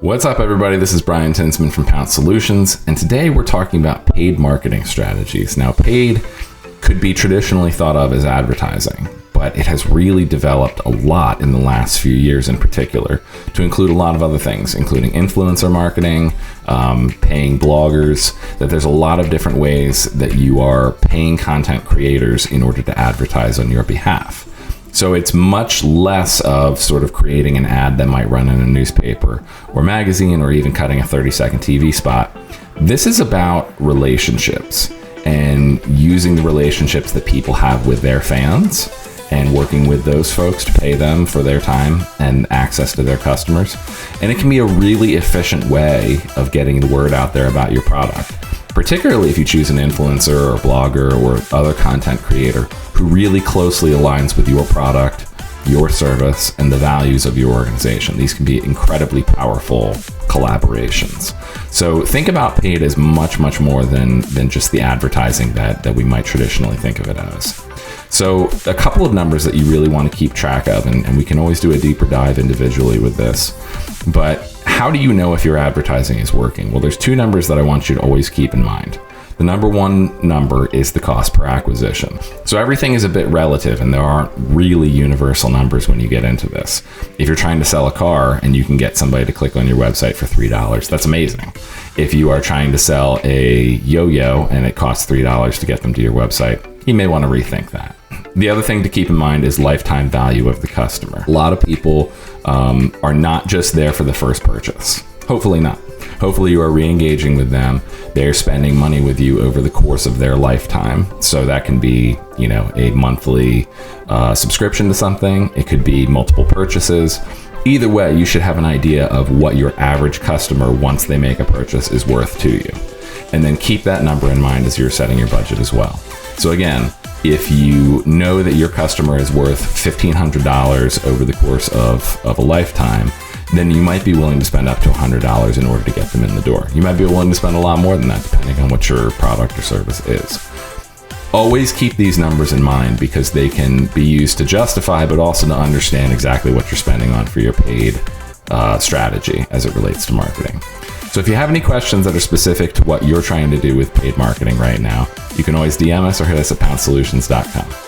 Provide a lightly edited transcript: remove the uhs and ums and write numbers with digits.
What's up, everybody? This is Brian Tinsman from Pounce Solutions, and today we're talking about paid marketing strategies. Now, paid could be traditionally thought of as advertising, but it has really developed a lot in the last few years in particular to include a lot of other things, including influencer marketing, paying bloggers, that there's a lot of different ways that you are paying content creators in order to advertise on your behalf. So it's much less of sort of creating an ad that might run in a newspaper or magazine or even cutting a 30-second TV spot. This is about relationships and using the relationships that people have with their fans and working with those folks to pay them for their time and access to their customers. And it can be a really efficient way of getting the word out there about your product, particularly if you choose an influencer or a blogger or other content creator who really closely aligns with your product, your service, and the values of your organization. These can be incredibly powerful collaborations. So think about paid as much, much more than just the advertising that we might traditionally think of it as. So a couple of numbers that you really want to keep track of, and we can always do a deeper dive individually with this, but how do you know if your advertising is working? Well, there's two numbers that I want you to always keep in mind. The number one number is the cost per acquisition. So everything is a bit relative, and there aren't really universal numbers when you get into this. If you're trying to sell a car and you can get somebody to click on your website for $3, that's amazing. If you are trying to sell a yo-yo and it costs $3 to get them to your website, you may want to rethink that. The other thing to keep in mind is lifetime value of the customer. A lot of people are not just there for the first purchase. Hopefully not. Hopefully you are re-engaging with them. They're spending money with you over the course of their lifetime. So that can be, a monthly subscription to something. It could be multiple purchases. Either way, you should have an idea of what your average customer, once they make a purchase, is worth to you. And then keep that number in mind as you're setting your budget as well. So again, if you know that your customer is worth $1,500 over the course of a lifetime, then you might be willing to spend up to $100 in order to get them in the door. You might be willing to spend a lot more than that depending on what your product or service is. Always keep these numbers in mind because they can be used to justify, but also to understand exactly what you're spending on for your paid strategy as it relates to marketing. So if you have any questions that are specific to what you're trying to do with paid marketing right now, you can always DM us or hit us at pouncesolutions.com.